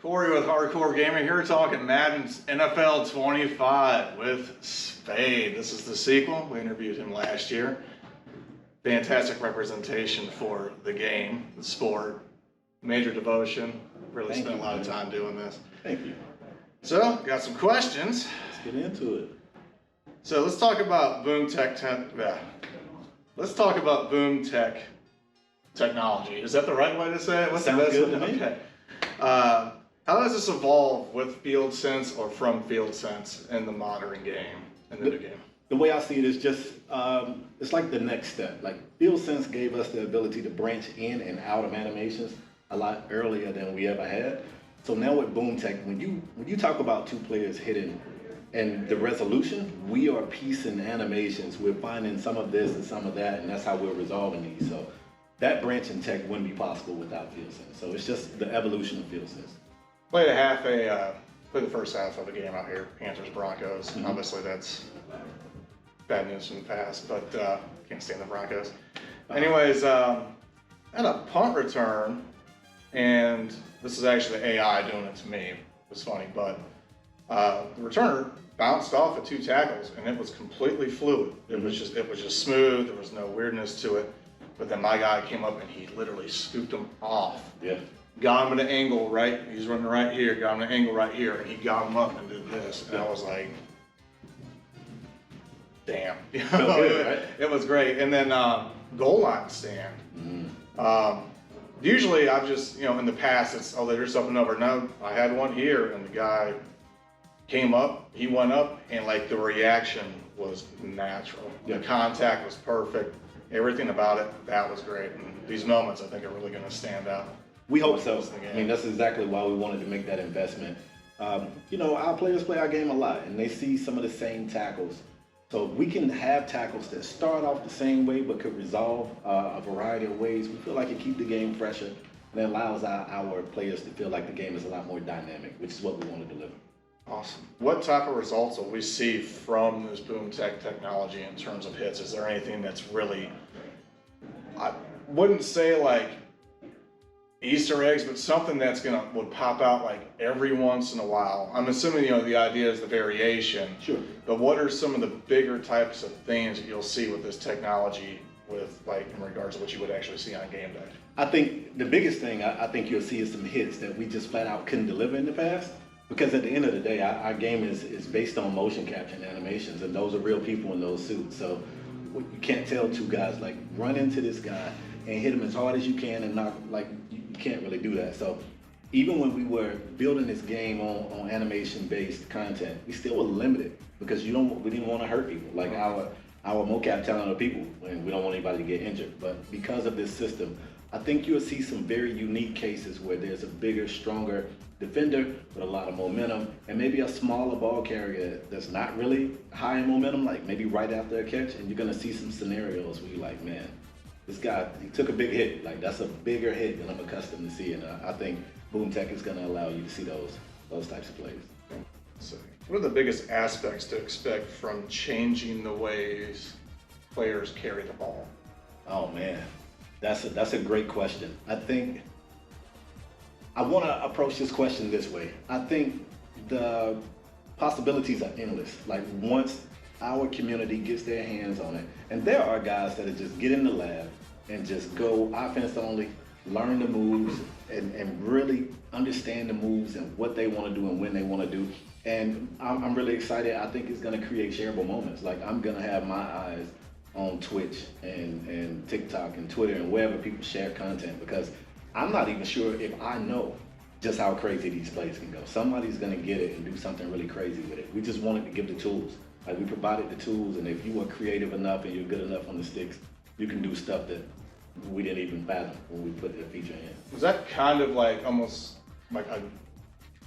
Corey with Hardcore Gamer here talking Madden NFL 25 with Spade. This is the sequel. We interviewed him last year. Fantastic representation for the game, the sport, major devotion. Really spent a lot of time doing this. Thank you. So, got some questions. Let's get into it. So let's talk about Boom Tech. Let's talk about Boom Tech technology. Is that the right way to say it? What's Sounds the best good way? to me. Okay. How does this evolve with Field Sense or from Field Sense in the modern game, in the new game? The way I see it is just, it's like the next step. Like FieldSense gave us the ability to branch in and out of animations a lot earlier than we ever had. So now with Boom Tech, when you talk about two players hitting and the resolution, we are piecing animations. We're finding some of this and some of that, and that's how we're resolving these. So that branch in tech wouldn't be possible without FieldSense. So it's just the evolution of FieldSense. Played the first half of the game out here, Panthers Broncos. Mm-hmm. Obviously that's bad news from the past, but can't stand the Broncos. Anyways, had a punt return, and this is actually the AI doing it to me. It was funny, but the returner bounced off of two tackles, and it was completely fluid. It was just smooth. There was no weirdness to it. But then my guy came up and he literally scooped him off. Yeah. Got him at an angle right. He's running right here. Got him at an angle right here, and he got him up and did this. And I was like, damn. Felt good, right? It was great. And then goal line stand. Mm-hmm. Usually I've just, in the past it's, oh, there's something over. No, I had one here, and the guy came up, he went up, and like the reaction was natural. Yeah. The contact was perfect. Everything about it, that was great. And these moments I think are really going to stand out. We hope so. I mean, that's exactly why we wanted to make that investment. Our players play our game a lot, and they see some of the same tackles. So we can have tackles that start off the same way but could resolve a variety of ways. We feel like it keeps the game fresher, and it allows our players to feel like the game is a lot more dynamic, which is what we want to deliver. Awesome. What type of results will we see from this Boom Tech technology in terms of hits? Is there anything that's really, I wouldn't say like Easter eggs, but something that's would pop out like every once in a while? I'm assuming the idea is the variation. Sure. But what are some of the bigger types of things that you'll see with this technology, with like in regards to what you would actually see on game day? I think the biggest thing I think you'll see is some hits that we just flat out couldn't deliver in the past. Because at the end of the day, our game is based on motion capture and animations, and those are real people in those suits. So you can't tell two guys like run into this guy and hit him as hard as you can and not like you can't really do that. So even when we were building this game on animation-based content, we still were limited because we didn't want to hurt people. Like our mocap talent are people, and we don't want anybody to get injured. But because of this system, I think you'll see some very unique cases where there's a bigger, stronger defender with a lot of momentum, and maybe a smaller ball carrier that's not really high in momentum, like maybe right after a catch, and you're gonna see some scenarios where you're like, man, this guy, he took a big hit. Like that's a bigger hit than I'm accustomed to seeing. I think Boom Tech is gonna allow you to see those types of plays. So what are the biggest aspects to expect from changing the ways players carry the ball? Oh man, that's a great question. I think I want to approach this question this way. I think the possibilities are endless. Like once our community gets their hands on it, and there are guys that just get in the lab and just go offense only, learn the moves, and really understand the moves and what they want to do and when they want to do. And I'm really excited. I think it's going to create shareable moments. Like I'm going to have my eyes on Twitch and TikTok and Twitter and wherever people share content, because I'm not even sure if I know just how crazy these plays can go. Somebody's gonna get it and do something really crazy with it. We just wanted to give the tools. Like we provided the tools, and if you were creative enough and you're good enough on the sticks, you can do stuff that we didn't even fathom when we put the feature in. Was that kind of like almost like a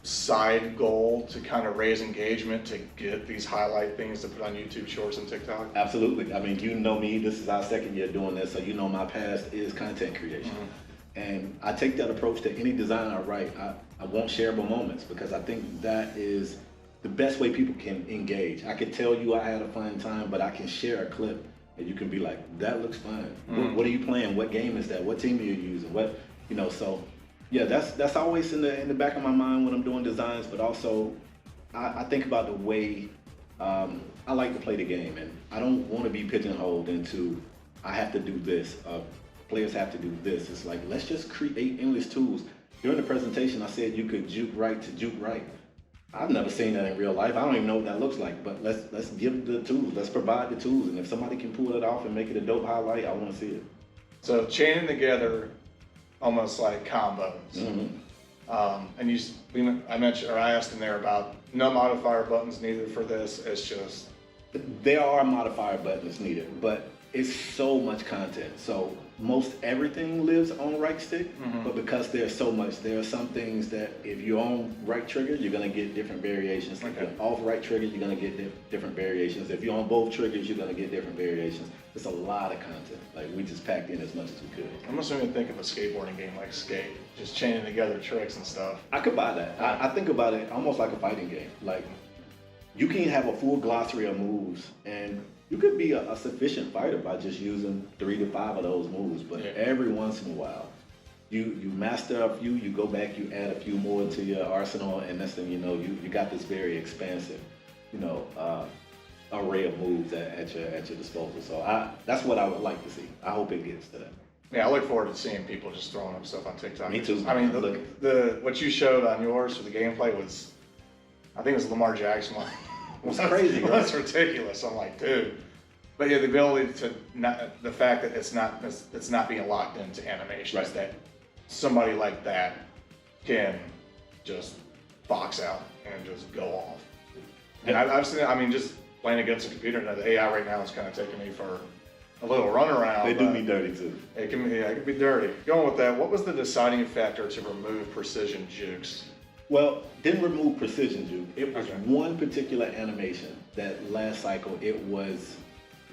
side goal to kind of raise engagement, to get these highlight things to put on YouTube Shorts and TikTok? Absolutely. I mean, you know me, this is our second year doing this, so you know my past is content creation. Mm-hmm. And I take that approach to any design I write. I want shareable moments because I think that is the best way people can engage. I can tell you I had a fun time, but I can share a clip and you can be like, that looks fun. What are you playing? What game is that? What team are you using? So Yeah, that's always in the back of my mind when I'm doing designs, but also I think about the way I like to play the game, and I don't want to be pigeonholed into I have to do this. Players have to do this. It's like let's just create endless tools. During the presentation, I said you could juke right to juke right. I've never seen that in real life. I don't even know what that looks like. But let's give the tools. Let's provide the tools, and if somebody can pull it off and make it a dope highlight, I want to see it. So chaining together, almost like combos. And I mentioned, or I asked in there about no modifier buttons needed for this. It's just There are modifier buttons needed, but it's so much content. So most everything lives on right stick, but because there's so much, there are some things that if you're on right trigger, you're gonna get different variations. If you're off right trigger, you're gonna get different variations. If you're on both triggers, you're gonna get different variations. It's a lot of content. Like we just packed in as much as we could. I'm just going to think of a skateboarding game like Skate, just chaining together tricks and stuff. I could buy that. I think about it almost like a fighting game. Like you can have a full glossary of moves, and you could be a sufficient fighter by just using 3 to 5 of those moves. But every once in a while, you master a few, you go back, you add a few more to your arsenal, and next thing you know, you got this very expansive, array of moves at your disposal. So that's what I would like to see. I hope it gets to that. Yeah, I look forward to seeing people just throwing up stuff on TikTok. Me too. I mean, the what you showed on yours for the gameplay was, I think it was Lamar Jackson one. It was crazy. That's ridiculous. I'm like, dude. But yeah, the ability to the fact that it's not being locked into animations, that somebody like that can just box out and just go off. And I've seen it. I mean, just playing against a computer now, the AI right now is kind of taking me for a little runaround. They do me dirty too. It can be dirty. Going with that, what was the deciding factor to remove precision jukes? Well, didn't remove precision juke. It was one particular animation that last cycle. It was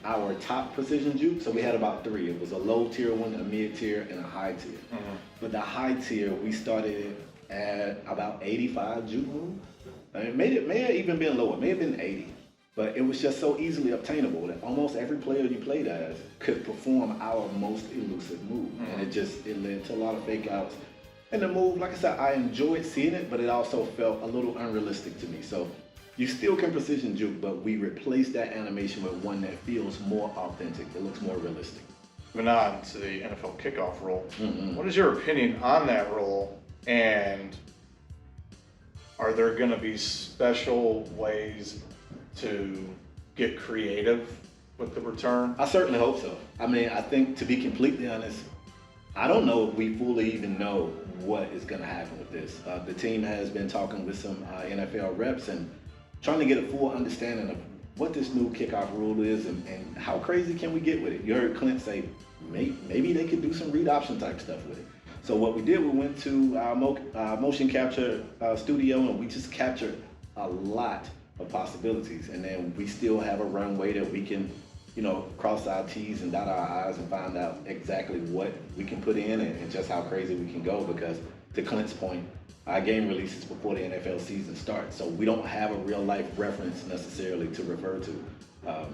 our top precision juke. So we had about 3. It was a low tier one, a mid tier, and a high tier. But the high tier, we started at about 85 juke moves. It may have even been lower. It may have been 80. But it was just so easily obtainable that almost every player you played as could perform our most elusive move. And it led to a lot of fake outs. And the move, like I said, I enjoyed seeing it, but it also felt a little unrealistic to me. So you still can precision juke, but we replaced that animation with one that feels more authentic. It looks more realistic. Moving on to the NFL kickoff rule. What is your opinion on that rule? And are there going to be special ways to get creative with the return? I certainly hope so. I mean, I think, to be completely honest, I don't know if we fully even know what is going to happen with this. The team has been talking with some NFL reps and trying to get a full understanding of what this new kickoff rule is and how crazy can we get with it. You heard Clint say maybe they could do some read option type stuff with it. So what we did, we went to our motion capture studio and we just captured a lot of possibilities. And then we still have a runway that we can cross our T's and dot our I's and find out exactly what we can put in and just how crazy we can go, because to Clint's point, our game releases before the NFL season starts. So we don't have a real life reference necessarily to refer to.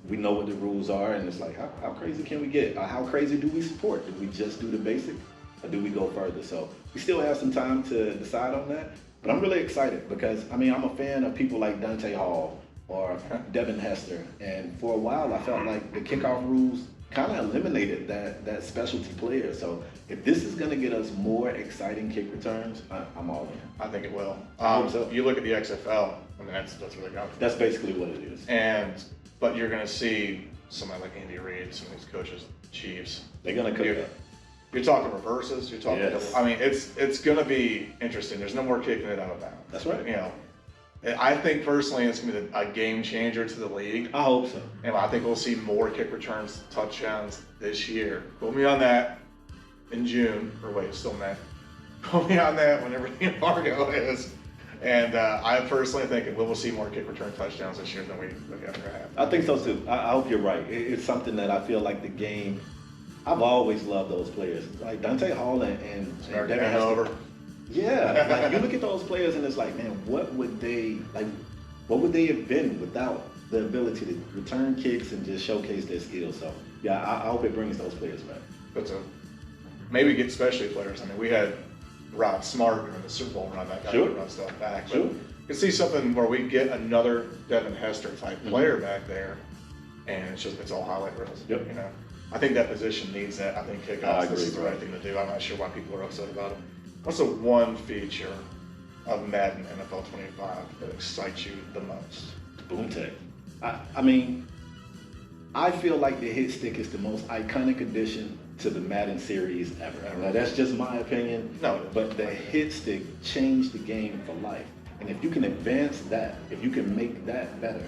We know what the rules are and it's like, how crazy can we get? How crazy do we support? Do we just do the basic or do we go further? So we still have some time to decide on that, but I'm really excited because, I'm a fan of people like Dante Hall or Devin Hester. And for a while, I felt like the kickoff rules kind of eliminated that specialty player. So if this is going to get us more exciting kick returns, I'm all in. I think it will. I hope so. You look at the XFL, that's really good. That's basically what it is. But you're going to see somebody like Andy Reid, some of these coaches, Chiefs. They're going to cook that. You're talking reverses. You're talking. Yes. It's going to be interesting. There's no more kicking it out of bounds. That's right. I think personally it's going to be a game changer to the league. I hope so. And I think we'll see more kick returns, touchdowns this year. Quote me on that in June, or wait, it's still May. Quote me on that whenever the embargo is. And I personally think we will see more kick return touchdowns this year than we ever have. I think so too. I hope you're right. It's something that I feel like the game, I've always loved those players. Like Dante Hall and Devin Hester. Yeah, like you look at those players and it's like, man, what would they have been without the ability to return kicks and just showcase their skills? So yeah, I hope it brings those players back. But maybe get specialty players. We had Rod Smart during the Super Bowl run, that guy Sure. can run stuff back. But Sure. you can see something where we get another Devin Hester type player back there, and it's all highlight reels. Yep. You know, I think that position needs that. I think I kickoffs, agree, this is the bro. right thing to do. I'm not sure why people are upset about it. What's the one feature of Madden NFL 25 that excites you the most? Boom tech. I mean, I feel like the hit stick is the most iconic addition to the Madden series ever. Now, that's just my opinion. No, but the hit stick changed the game for life. And if you can advance that, if you can make that better,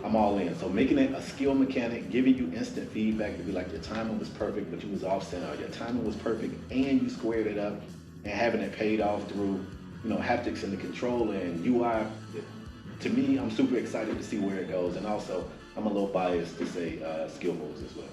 I'm all in. So making it a skill mechanic, giving you instant feedback to be like your timing was perfect, but you was off center. Your timing was perfect, and you squared it up, and having it paid off through, haptics in the controller and UI. To me, I'm super excited to see where it goes, and also I'm a little biased to say skill moves as well.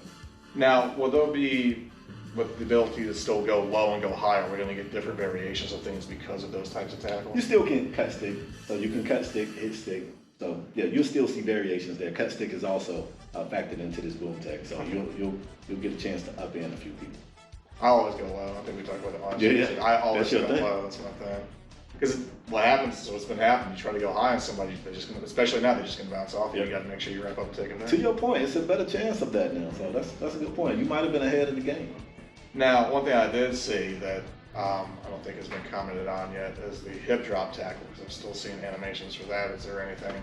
Now, will there be, with the ability to still go low and go high, are we going to get different variations of things because of those types of tackles? You still can cut stick, so you can cut stick, hit stick. So yeah, you'll still see variations there. Cut stick is also factored into this boom tech, so you'll get a chance to up in a few people. I always go low. I think we talked about it last Yeah, year. yeah. I always That's your go thing. low. That's my thing. Because what happens is what's been happening. You try to go high on somebody, they're just going to, especially now, they're just going to bounce off you. Yep. You got to make sure you wrap up and take them To there. your point, it's a better chance of that now. So that's a good point. You might have been ahead of the game. Now, one thing I did see that I don't think has been commented on yet is the hip drop tackle. Because I'm still seeing animations for that. Is there anything?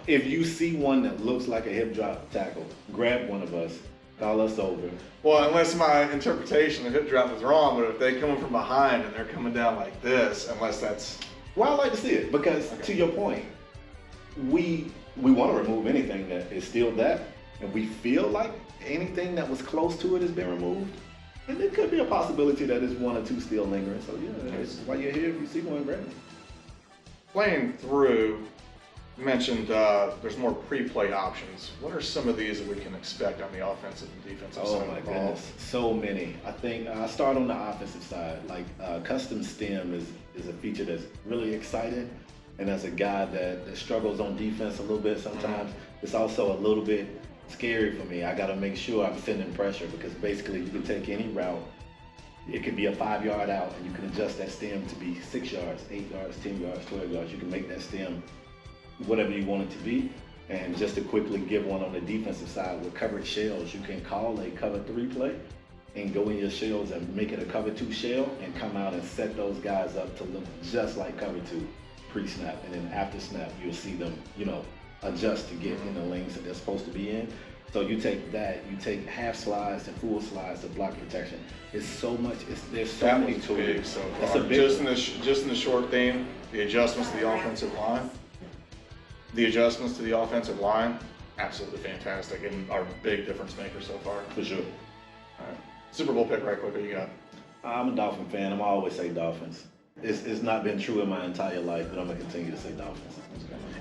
If you see one that looks like a hip drop tackle, grab one of us, call us over. Well, unless my interpretation of hip drop is wrong, but if they come from behind and they're coming down like this, unless that's Well, I like to see it because, to your point, we want to remove anything that is still that, and we feel like anything that was close to it has been removed. And there could be a possibility that there's one or two still lingering. So yeah, that's why you're here. If you see one, grab it. playing through. You mentioned there's more pre-play options. What are some of these that we can expect on the offensive and defensive Oh side my of the ball? goodness, so many. I think I start on the offensive side. Like custom stem is a feature that's really exciting, and as a guy that struggles on defense a little bit sometimes, it's also a little bit scary for me. I got to make sure I'm sending pressure because basically you can take any route. It could be a 5-yard out, and you can adjust that stem to be 6 yards, 8 yards, 10 yards, 12 yards. You can make that stem whatever you want it to be. And just to quickly give one on the defensive side with covered shells, you can call a cover 3 play and go in your shells and make it a cover 2 shell and come out and set those guys up to look just like cover 2 pre-snap. And then after snap, you'll see them, adjust to get in the lanes that they're supposed to be in. So you take that, you take half slides and full slides of block protection. It's so much, there's so That many was tools. big so That's far. a big Just one. in the short theme, the adjustments to the offensive line. The adjustments to the offensive line, absolutely fantastic and are a big difference maker so far. For sure. All right. Super Bowl pick right quick, what you got? I'm a Dolphin fan. I'm always say Dolphins. It's not been true in my entire life, but I'm gonna continue to say Dolphins.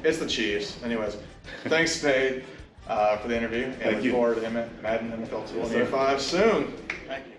It's the Chiefs. Anyways, thanks, Spade, for the interview. And Thank look you. forward to him at Madden NFL Yes, sir. 25 soon. Thank you.